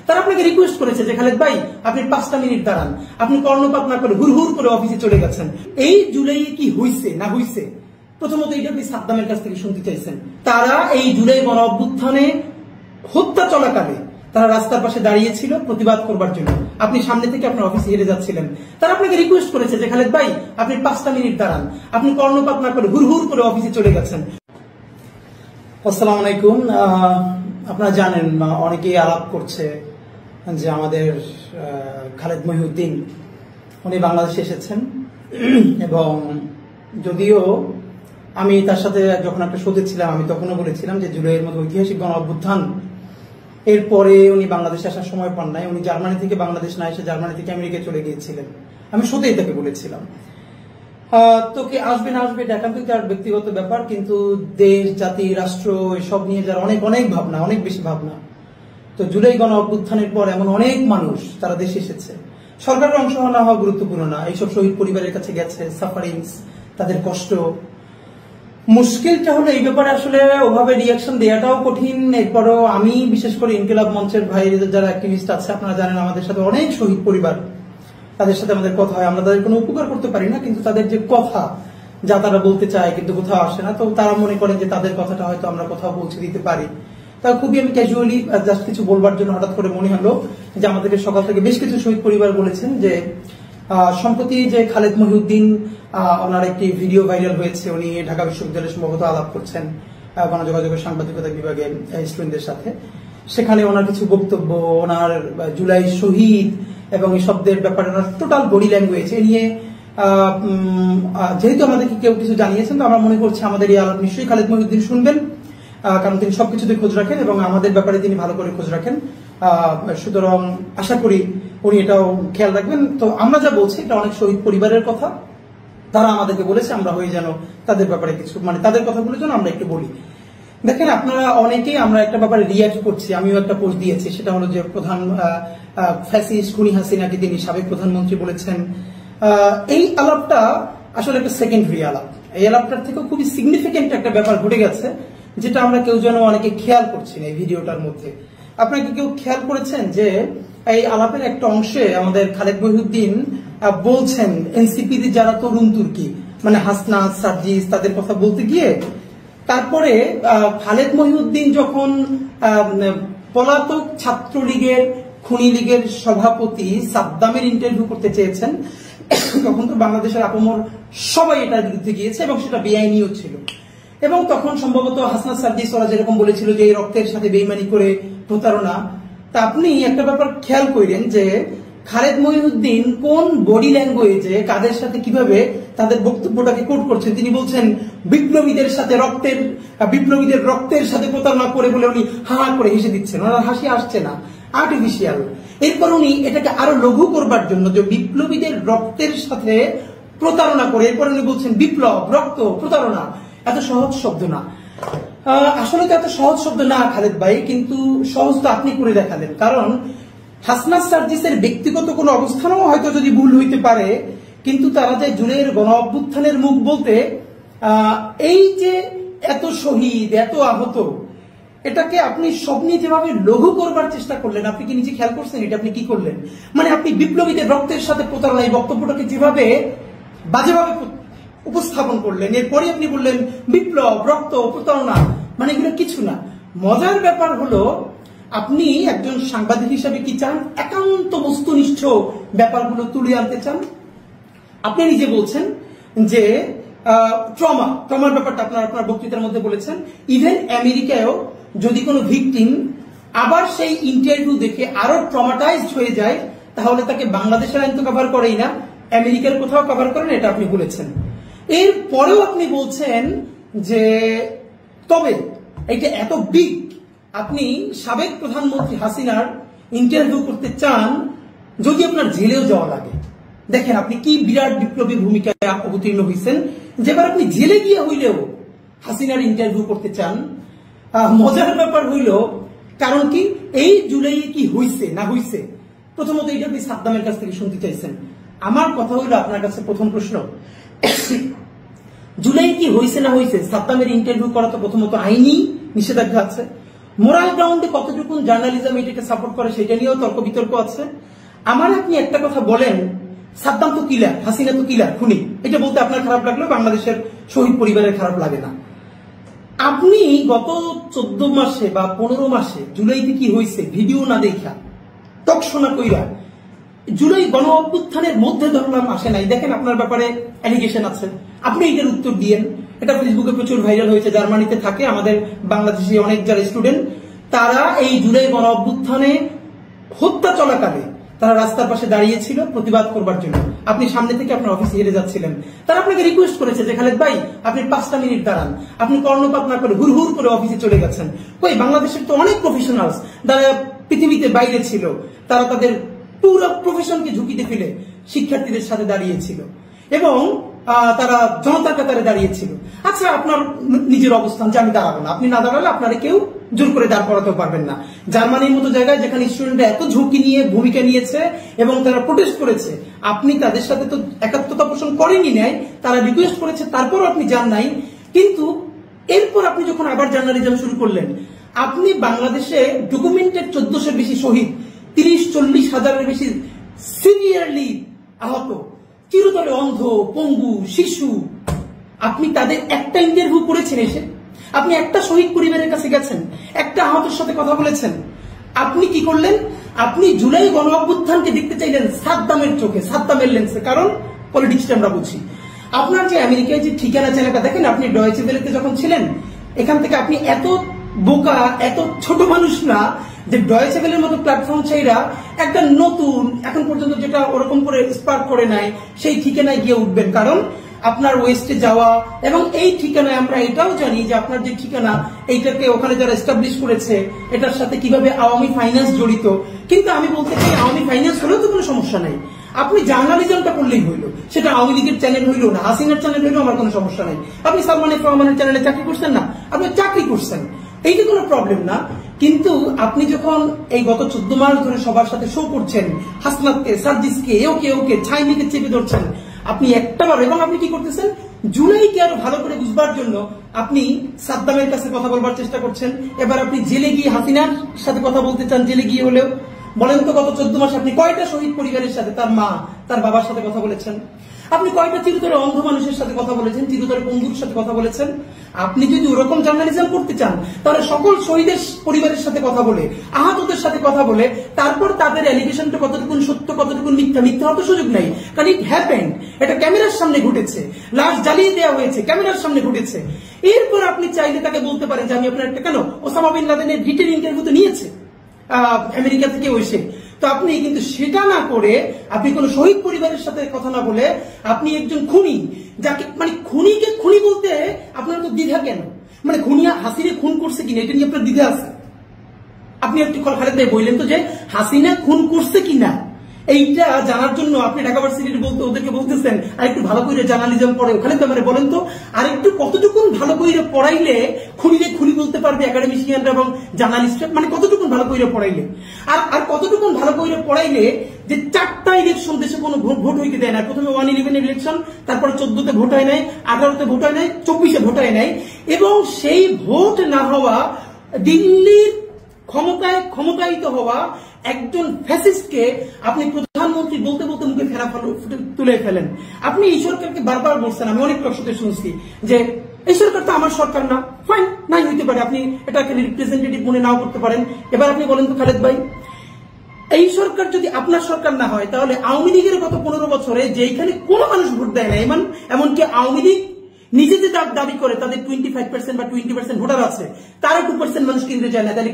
তারা আপনাকে রিকোয়েস্ট করেছে যে খালেদ ভাই আপনি 5টা মিনিট দাঁড়ান, আপনি কর্ণপাত না করে হুড় করে অফিসে চলে গেছেন। এই জুলাইয়ে কি হইছে না হইছে, প্রথমত এটা আপনি সাদ্দামের কাছ থেকে শুনতে চাইছেন। তারা এই জুলাই গণ অভ্যুত্থানে হত্যা চলাকালে তারা রাস্তার পাশে দাঁড়িয়েছিল প্রতিবাদ করবার জন্য। আপনি সামনে থেকে আপনার অফিসে হেরে যাচ্ছিলেন, তারা আপনাকে রিকোয়েস্ট করেছে যে খালেদ ভাই আপনি 5টা মিনিট দাঁড়ান, আপনি কর্ণপাত না করে হুড় করে অফিসে চলে গেছেন। আসসালামু আলাইকুম। আপনারা জানেন অনেকেই আলাপ করছে যে আমাদের খালেদ মহিউদ্দিন উনি বাংলাদেশে এসেছেন, এবং যদিও আমি তার সাথে যখন একটা শোতে ছিলাম আমি তখনও বলেছিলাম যে জুলাইয়ের মতো ঐতিহাসিক গণ অভ্যুত্থান এরপরে উনি বাংলাদেশে আসার সময় পান নাই। উনি জার্মানি থেকে বাংলাদেশ না এসে জার্মানি থেকে আমেরিকায় চলে গিয়েছিলেন। আমি শোতেই তাকে বলেছিলাম তোকে আসবে না আসবে এটা একান্তই তার ব্যক্তিগত ব্যাপার, কিন্তু দেশ জাতি রাষ্ট্র এসব নিয়ে যারা অনেক অনেক ভাবনা, অনেক বেশি ভাবনা। তো জুলাই গণ অভ্যুত্থানের পর এমন অনেক মানুষ তারা দেশে এসেছে। সরকারের অংশ না হওয়া গুরুত্বপূর্ণ না, এইসব শহীদ পরিবারের কাছে গেছে, সাফারিংস, তাদের কষ্ট। মুশকিলটা হলো এই ব্যাপারে আসলে ওভাবে রিয়াকশন দেওয়াটাও কঠিন। এরপরও আমি বিশেষ করে ইনকিলাব মঞ্চের ভাই যারা অ্যাক্টিভিস্ট আছে, আপনারা জানেন আমাদের সাথে অনেক শহীদ পরিবার, তাদের সাথে আমাদের কথা হয়। আমরা তাদের কোনো উপকার করতে পারি না, কিন্তু তাদের যে কথা যা তারা বলতে চায় কিন্তু কোথাও আসে না, তো তারা মনে করেন যে তাদের কথাটা হয়তো আমরা কোথাও পৌঁছে দিতে পারি। তা খুবই আমি ক্যাজুয়ালি জাস্ট কিছু বলবার জন্য হঠাৎ করে মনে হলো যে আমাদেরকে সকাল থেকে বেশ কিছু শহীদ পরিবার বলেছেন যে সম্প্রতি যে খালেদ মহিউদ্দিন ওনার একটি ভিডিও ভাইরাল হয়েছে, উনি ঢাকা বিশ্ববিদ্যালয়ে সম্ভবত আলাপ করছেন গণযোগাযোগের সাংবাদিকতা বিভাগে স্টুডেন্টদের সাথে। সেখানে ওনার কিছু বক্তব্য, ওনার জুলাই শহীদ এবং এই শব্দের ব্যাপারে ওনার টোটাল বডি ল্যাঙ্গুয়েজ এ নিয়ে যেহেতু আমাদেরকে কেউ কিছু জানিয়েছেন, তো আমরা মনে করছি আমাদের এই আলাপ নিশ্চয়ই খালেদ মহিউদ্দিন শুনবেন, কারণ তিনি সবকিছুতে খোঁজ রাখেন এবং আমাদের ব্যাপারে তিনি ভালো করে খোঁজ রাখেন। সুতরাং আশা করি উনি এটাও খেয়াল রাখবেন। তো আমরা যা বলছি এটা অনেক শহীদ পরিবারের কথা, তারা আমাদেরকে বলেছে আমরা হয়ে যেন তাদের ব্যাপারে কিছু তাদের কথাগুলো যেন আমরা একটু বলি। দেখেন আপনারা অনেকেই আমরা একটা ব্যাপারে রিয়াক্ট করছি, আমিও একটা পোস্ট দিয়েছি, সেটা হলো যে প্রধান ফ্যাসিস্ট খুনি হাসিনাকে তিনি সাবেক প্রধানমন্ত্রী বলেছেন। এই আলাপটা আসলে একটা সেকেন্ডারি আলাপ। এই আলাপটার থেকেও খুবই সিগনিফিকেন্ট একটা ব্যাপার ঘটে গেছে, যেটা আমরা কেউ যেন অনেকে খেয়াল করছি না এই ভিডিওটার মধ্যে। আপনাকে কেউ খেয়াল করেছেন যে এই আলাপের একটা অংশে আমাদের খালেদ মহিউদ্দিন বলছেন এনসিপি যারা তরুণ তুর্কি হাসনাত সার্জিস তাদের কথা বলতে গিয়ে তারপরে খালেদ মহিউদ্দিন যখন পলাতক ছাত্রলীগের খুনি লীগের সভাপতি সাদ্দামের ইন্টারভিউ করতে চেয়েছেন, তখন তো বাংলাদেশের আপমর সবাই এটার বিরুদ্ধে গিয়েছে এবং সেটা বেআইনিও ছিল। এবং তখন সম্ভবত হাসনাত সার্জিস ওরা যেরকম বলেছিল যে এই রক্তের সাথে বেইমানি করে প্রতারণা। তা আপনি একটা ব্যাপার খেয়াল করেন যে খালেদ মহিউদ্দিন কোন বডি ল্যাঙ্গুয়েজে কাদের সাথে কিভাবে তাদের বক্তব্যটাকে কোট করছেন। তিনি বলছেন বিপ্লবীদের রক্তের সাথে প্রতারণা করে বলে উনি হা করে হেসে দিচ্ছেন, ওনার হাসি আসছে না, আর্টিফিশিয়াল। এরপর উনি এটাকে আরো লঘু করবার জন্য যে বিপ্লবীদের রক্তের সাথে প্রতারণা করে এরপর উনি বলছেন বিপ্লব, রক্ত, প্রতারণা। এত সহজ শব্দ না, আসলে তো এত সহজ শব্দ না খালেদ ভাই, কিন্তু সহজ তো আপনি করে দেখালেন। কারণ হাসনাত সার্জিসের ব্যক্তিগত কোনো অবস্থানও হয়তো যদি ভুল হইতে পারে, কিন্তু তারা যে জুলাইয়ের গণ অভ্যুত্থানের মুখ বলতে এই যে এত শহীদ এত আহত, এটাকে আপনি স্বপ্নে যেভাবে লঘু করবার চেষ্টা করলেন, আপনি কি নিজে খেয়াল করছেন এটা আপনি কি করলেন? আপনি বিপ্লবীদের রক্তের সাথে প্রতারণা এই বক্তব্যটাকে যেভাবে বাজেভাবে উপস্থাপন করলেন, এরপরে আপনি বললেন বিপ্লব, রক্ত, প্রতারণা, এগুলো কিছু না। মজার ব্যাপার হলো আপনি একজন সাংবাদিক হিসেবে কি চান? একান্ত বস্তুনিষ্ঠ ব্যাপারগুলো তুলে আনতে চান। আপনি নিজে বলছেন যে ট্রমার ব্যাপারটা আপনার বক্তৃতার মধ্যে বলেছেন। ইভেন আমেরিকায়ও যদি কোনো ভিকটিম আবার সেই ইন্টারভিউ দেখে আরো ট্রমাটাইজড হয়ে যায়, তাহলে তাকে বাংলাদেশের আইন তো কভার করেই না, আমেরিকার কোথাও কভার করেন, এটা আপনি বলেছেন। এরপরেও আপনি বলছেন যে তবে এটা এত বিগ, আপনি সাবেক প্রধানমন্ত্রী হাসিনার ইন্টারভিউ করতে চান যদি আপনার জেলেও যাওয়া লাগে। দেখেন আপনি কি বিরাট বিপ্লবী ভূমিকায় অবতীর্ণ হয়েছেন, যেবার আপনি জেলে গিয়ে হইলেও হাসিনার ইন্টারভিউ করতে চান। মজার ব্যাপার হইল কারণ কি এই জুলাইয়ে কি হইছে না হইছে, প্রথমত এটা আপনি সাদ্দামের কাছ থেকে শুনতে চাইছেন। আমার কথা হইল আপনার কাছে প্রথম প্রশ্ন, জুলাই কি হয়েছে না হয়েছে? সাদ্দামের ইন্টারভিউ করা তো প্রথমত আইনি নিষেধাজ্ঞা আছে, মোরাল গ্রাউন্ডে কতটুকু জার্নালিজম এটাকে সাপোর্ট করে সেটা নিয়েও তর্ক বিতর্ক আছে। আমার আপনি একটা কথা বলেন, সাদ্দাম তো কিলার, হাসিনা তো কিলার, খুনি, এটা বলতে আপনার খারাপ লাগলেও বাংলাদেশের শহীদ পরিবারের খারাপ লাগে না। আপনি গত 14 মাসে বা 15 মাসে জুলাইতে কি হয়েছে ভিডিও না দেখা তকশোনা কইরা জুলাই গণ অভ্যুত্থানের মধ্যে ধরলাম আসে নাই, দেখেন আপনার ব্যাপারে অ্যালিগেশন আছে, আপনি এটার উত্তর দিয়েন। এটা ফেসবুকে প্রচুর ভাইরাল হয়েছে, জার্মানিতে থাকে আমাদের বাংলাদেশি অনেক যারা স্টুডেন্ট, তারা এই জুলাই গণ অভ্যুত্থানে হত্যা চলাকালে তারা রাস্তার পাশে দাঁড়িয়েছিল প্রতিবাদ করবার জন্য। আপনি সামনে থেকে আপনার অফিসে হেরে যাচ্ছিলেন, তারা আপনাকে রিকোয়েস্ট করেছে যে খালেদ ভাই আপনি 5টা মিনিট দাঁড়ান, আপনি কর্ণপাত না করে হুড় করে অফিসে চলে গেছেন। ওই বাংলাদেশের তো অনেক প্রফেশনালস যারা পৃথিবীতে বাইরে ছিল, তারা তাদের পুরো প্রফেশনকে ঝুঁকিতে ফেলে শিক্ষার্থীদের সাথে দাঁড়িয়েছিল এবং তারা জনতার কাতারে দাঁড়িয়েছিল। আচ্ছা, আপনার নিজের অবস্থান যে আমি দাঁড়াবো না, আপনি না দাঁড়ালে আপনারা কেউ জোর করে দাঁড় করাতেও পারবেন না। জার্মানির মতো জায়গায় যেখানে স্টুডেন্টরা এত ঝুঁকি নিয়ে ভূমিকা নিয়েছে এবং তারা প্রোটেস্ট করেছে, আপনি তাদের সাথে তো একাত্মতা পোষণ করেনি নাই, তারা রিকোয়েস্ট করেছে তারপরও আপনি যান নাই। কিন্তু এরপর আপনি যখন আবার জার্নালিজম শুরু করলেন, আপনি বাংলাদেশে ডকুমেন্টেড 1400-এর বেশি শহীদ, 30-40 হাজারের বেশি সিভিয়ারলি আহত, চিরতরে অন্ধ, পঙ্গু, শিশু, আপনি তাদের একটা ইন্টারভিউ করেছেন এসে? আপনি একটা শহীদ পরিবারের কাছে গেছেন, একটা আহতের সাথে কথা বলেছেন? আপনি কি করলেন? আপনি জুলাই গণ অভ্যুত্থানকে দেখতে চাইলেন সাদ্দামের চোখে, সাদ্দামের লেন্সে, কারণ পলিটিক্সটা আমরা বুঝি। আপনার যে আমেরিকায় যে ঠিকানা চ্যানেলটা দেখেন, আপনি ডয়েচে ভেলেতে যখন ছিলেন, এখান থেকে আপনি এত বোকা, এত ছোট মানুষ না যে ডয়েচে ভেলের মতো প্ল্যাটফর্ম ছাইরা একটা নতুন, এখন পর্যন্ত যেটা ওরকম করে স্পার্ক করে নাই, সেই ঠিকানায় গিয়ে উঠবেন। কারণ আপনার ওয়েস্টে যাওয়া এবং এই ঠিকানায় আমরা এটাও জানি যে আপনার যে ঠিকানা, এইটাকে ওখানে যারা এস্টাবলিশ করেছে এটার সাথে কিভাবে আওয়ামী ফাইন্যান্স জড়িত। কিন্তু আমি বলতে চাই, আওয়ামী ফাইন্যান্স হলেও তো কোনো সমস্যা নাই, আপনি জার্নালিজমটা করলেই হইলো, সেটা আওয়ামী লীগের চ্যানেল হইলো না হাসিনার চ্যানেল হইলো, আমার কোনো সমস্যা নাই। আপনি সালমান এফ রহমানের চ্যানেলে চাকরি করছেন না, আপনি চাকরি করছেন, এইটা কোনো প্রবলেম না। কিন্তু আপনি যখন এই গত 14 মাস ধরে সবার সাথে শো করছেন, হাসনাতকে, সার্জিসকে, ওকে ছাইনিকে চেপে ধরছেন, আপনি একটাবার, এবং আপনি কি করতেছেন, জুলাইকে আরো ভালো করে বুঝবার জন্য আপনি সাদ্দামের কাছে কথা বলবার চেষ্টা করছেন। এবার আপনি জেলে গিয়ে হাসিনার সাথে কথা বলতে চান, জেলে গিয়ে হলেও। বলেন তো গত 14 মাসে আপনি কয়টা শহীদ পরিবারের সাথে, তার মা, তার বাবার সাথে কথা বলেছেন? আপনি কয়টা চিরতরে অন্ধ মানুষের সাথে কথা বলেছেন, চিরতরে বন্ধুর সাথে কথা বলেছেন? আপনি যদি ওরকম জার্নালিজম করতে চান, তাহলে সকল শহীদের পরিবারের সাথে কথা বলে, আহতদের সাথে কথা বলে, তারপর তাদের অ্যালিগেশনটা কতটুকু সত্য, কতটুকু মিথ্যা, মিথ্যা হওয়ার সুযোগ নাই, কারণ ইট হ্যাপেন্ড, এটা ক্যামেরার সামনে ঘটেছে, লাশ জ্বালিয়ে দেওয়া হয়েছে, ক্যামেরার সামনে ঘটেছে। এরপর আপনি চাইলে তাকে বলতে পারেন যে আমি আপনার একটা, কেন ওসামা বিন লাদেনের ডিটেল ইন্টারভিউ তো নিয়েছে আমেরিকা থেকে এসে, তো আপনি কিন্তু সেটা না করে, আপনি কোন শহীদ পরিবারের সাথে কথা না বলে, আপনি একজন খুনি, যাকে মানে খুনিকে খুনি বলতে আপনার তো দ্বিধা কেন? মানে খুনি হাসিনা খুন করছে কিনা এটা নিয়ে আপনার দ্বিধা আছে? আপনি একটু খালেদ ভাই বললেন তো যে হাসিনা খুন করছে কিনা, এইটা জানার জন্য আপনি ঢাকা ভার্সিটির ওদেরকে বলতেছেন আর একটু ভালো করে জার্নালিজম পড়ে। ওখানে তো মানে বলেন তো, আর একটু কতটুকু ভালো করে পড়াইলে খুনিরে খুনি বলতে পারবে একাডেমিশিয়ানরা এবং জার্নালিস্টরা, মানে কতটুকু ভালো করে পড়াইলে, আর কতটুকু ভালো করে পড়াইলে যে 4টা ইলেকশন দেশে কোনো ভোট হইতে দেয় না। প্রথমে 111 ইলেকশন, তারপর 14তে ভোট হয় নাই, 18তে ভোট হয় নাই, 24-এ ভোট হয় নাই, এবং সেই ভোট না হওয়া, দিল্লির ক্ষমতায়িত হওয়া একজন ফ্যাসিস্টকে আপনি প্রধানমন্ত্রী বলতে বলতে মুখে ফেরা তুলে ফেলেন। আপনি এই সরকারকে বারবার বলছেন, আমি অনেক লোকের শুনছি যে এই সরকার তো আমার সরকার না, ফাইন, নাই হইতে পারে, আপনি এটাকে রিপ্রেজেন্টেটিভ মনে নাও করতে পারেন। এবার আপনি বলেন তো খালেদ ভাই, এই সরকার যদি আপনার সরকার না হয়, তাহলে আওয়ামী লীগের গত 15 বছরে যেখানে কোনো মানুষ ভোট দেয় না, এমনকি আওয়ামী লীগ নিজে যে দাবি করে তাদের 25% বা 20% ভোটার আছে, তারা 2% মানুষ কিনতে চায় না, তাহলে